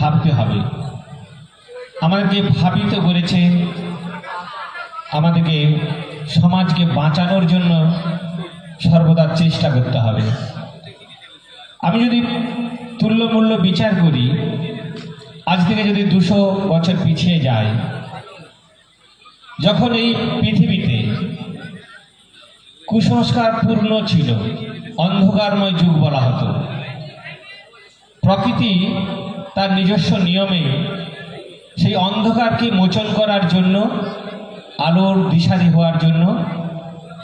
ভাবতে হবে, আমাদেরকে ভাবিত করেছে, আমাদেরকে সমাজকে বাঁচানোর জন্য সর্বদা চেষ্টা করতে হবে। আমি যদি তুল্যমূল্য বিচার করি, আজ থেকে যদি 200 বছর পিছিয়ে যায়, যখন এই পৃথিবীতে কুসংস্কার পূর্ণ ছিল, অন্ধকারময় যুগ বলা হতো, প্রকৃতি তার নিজস্ব নিয়মে সেই অন্ধকারকে মোচন করার জন্য, আলোর দিশারি হওয়ার জন্য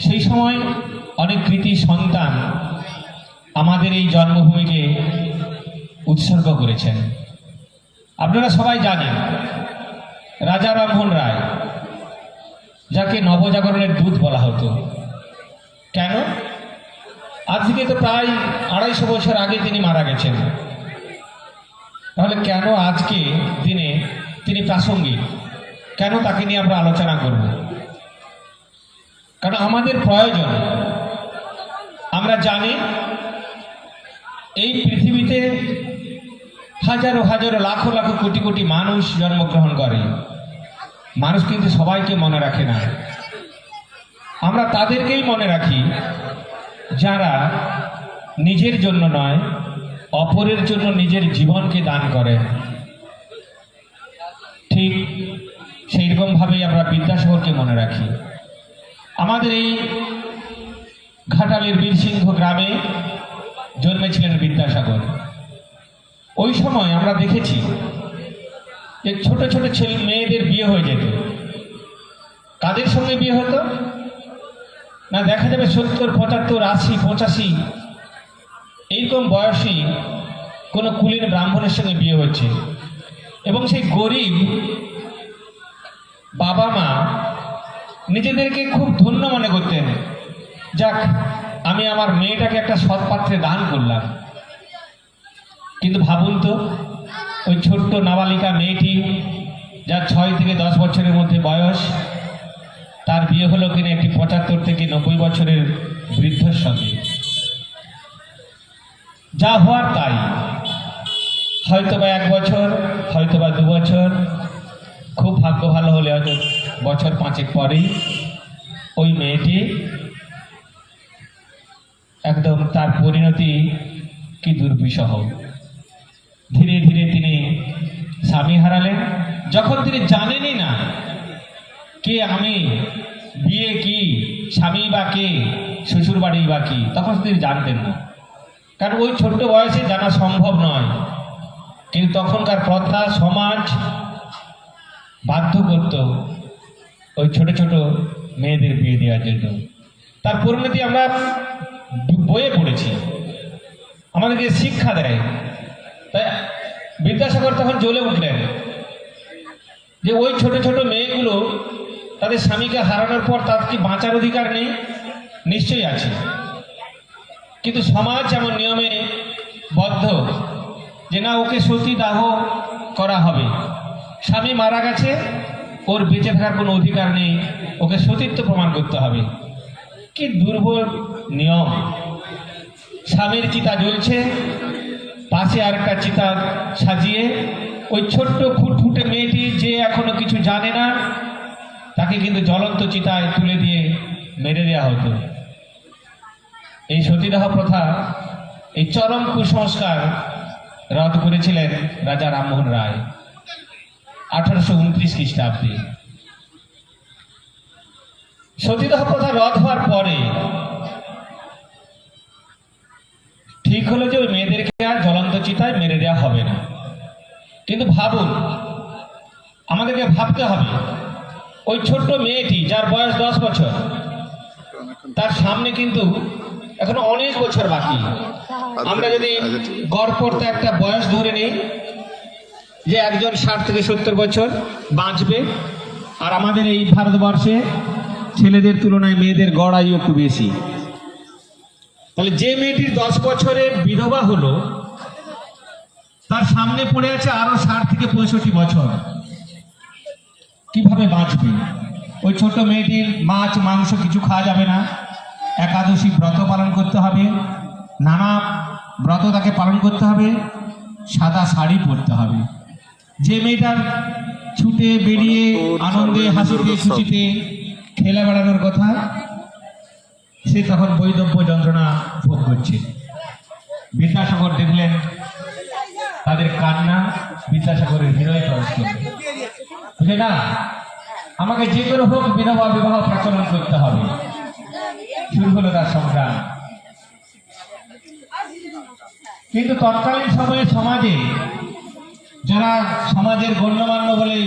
সেই সময় অনেক কৃতি সন্তান আমাদের এই জন্মভূমিকে উৎসর্গ করেছেন। আপনারা সবাই জানেন রাজা রামমোহন রায়, যাকে নবজাগরণের দূত বলা হতো। কেন? আজ থেকে তো প্রায় 250 বছর আগে তিনি মারা গেছেন। তাহলে কেন আজকে দিনে তিনি প্রাসঙ্গিক? কেন তাকে নিয়ে আমরা আলোচনা করব? কারণ আমাদের প্রয়োজন। আমরা জানি এই পৃথিবীতে হাজারো হাজারো লাখো লাখো কোটি কোটি মানুষ জন্মগ্রহণ করে। মানুষ কিন্তু সবাইকে মনে রাখে না। আমরা তাদেরকেই মনে রাখি যারা নিজের জন্য নয়, অপরের জন্য নিজের জীবনকে দান করে। ঠিক সেই রকমভাবেই আমরা বিদ্যাসাগরকে মনে রাখি। আমাদের এই ঘাটালের বীরসিংহ গ্রামে জন্মেছিলেন বিদ্যাসাগর। ওই সময় আমরা দেখেছি যে ছোট ছোট ছেলে মেয়েদের বিয়ে হয়ে যেত। কাদের সঙ্গে বিয়ে হতো? না, দেখা যাবে 70, 75, 80, 85 এইরকম বয়সী কোনো কুলীন ব্রাহ্মণের সঙ্গে বিয়ে হচ্ছে। এবং সেই গরিব বাবা মা নিজেদেরকে খুব ধন্য মনে করতেন, যাক আমি আমার মেয়েটাকে একটা সৎ পাত্রে দান করলাম। কিন্তু ভাবুন তো, ওই ছোট্ট নাবালিকা মেয়েটি, যার 6 থেকে 10 বছরের মধ্যে বয়স, তার বিয়ে হলো কিনা একটি 75 থেকে 90 বছরের বৃদ্ধের সঙ্গে। যা হওয়ার তাই, হয়তোবা 1 বছর, হয়তোবা 2 বছর, খুব ভাগ্য ভালো হলে হয়তো বছর 5 পরেই ওই মেয়েটি একদম তার পরিণতি কি দুর্বিষহ। ধীরে ধীরে তিনি স্বামী হারালেন। যখন তিনি জানেনই না কে আমি, বিয়ে কি, স্বামী বা কে, শ্বশুর বাড়ি বা কি, তখন তিনি জানতেন না। কারণ ওই ছোট্ট বয়সে জানা সম্ভব নয়। কিন্তু তখনকার প্রথা, সমাজ বাধ্য করত ওই ছোট ছোট মেয়েদের বিয়ে দেওয়ার জন্য। তার পরিণতি আমরা বইয়ে পড়েছি, আমাদেরকে শিক্ষা দেয়। তাই বিদ্যাসাগর তখন জ্বলে উঠলেন যে ওই ছোট ছোট মেয়েগুলো তাদের স্বামীকে হারানোর পর তার কি বাঁচার অধিকার নেই? নিশ্চয়ই আছে। কিন্তু সমাজ এমন নিয়মে বদ্ধ যে না, ওকে সতী দাহ করা হবে। স্বামী মারা গেছে, ওর বেঁচে থাকার কোনো অধিকার নেই, ওকে সতীত্ব প্রমাণ করতে হবে। কি দুর্বল নিয়ম! স্বামীর চিতা জ্বলছে, পাশে আরেকটা চিতা সাজিয়ে ওই ছোট্ট ফুটফুটে মেয়েটি, যে এখনো কিছু জানে না, তাকে কিন্তু জ্বলন্ত চিতায় তুলে দিয়ে মেরে দেওয়া হতো। এই সতীদাহ প্রথা, এই চরম কুসংস্কার রদ করেছিলেন রাজা রামমোহন রায় 1829 খ্রিস্টাব্দে। সতীদাহ প্রথা রদ হওয়ার পরে ঠিক হলো যে ওই মেয়েদেরকে আর জ্বলন্ত চিতায় মেরে দেওয়া হবে না। কিন্তু ভাবুন, আমাদেরকে ভাবতে হবে, ওই ছোট্ট মেয়েটি যার বয়স 10 বছর, তার সামনে কিন্তু এখনো অনেক বছর বাকি। আমরা যদি গড় পড়তে একটা বয়স ধরে নিই যে একজন 60 থেকে 70 বছর বাঁচবে, আর আমাদের এই ভারতবর্ষে ছেলেদের তুলনায় মেয়েদের গড় আয়ু একটু বেশি, তাহলে যে মেয়েটির 10 বছরের বিধবা হলো, তার সামনে পড়ে আছে আরো 60 থেকে 65 বছর। কিভাবে বাঁচবে? ওই ছোট মেয়েটির মাছ মাংস কিছু খাওয়া যাবে না, একাদশী ব্রত পালন করতে হবে, নানা ব্রত তাকে পালন করতে হবে, সাদা শাড়ি পরতে হবে। যে মেয়েটার ছুটে বেরিয়ে আনন্দে হাসিতে খুশিতে খেলা বেড়ানোর কথা, সে তখন বৈধব্য যন্ত্রণা ভোগ করছে। বিদ্যাসাগর দেখলেন তাদের কান্না, বিদ্যাসাগরের হৃদয়ে প্রবেশ করলেন। বুঝলে না, আমাকে যে করে হোক বিধবা বিবাহ প্রচলন করতে হবে। শুরু হলো তার সংগ্রাম। কিন্তু তৎকালীন সময়ে সমাজে যারা সমাজের গণ্যমান্য বলে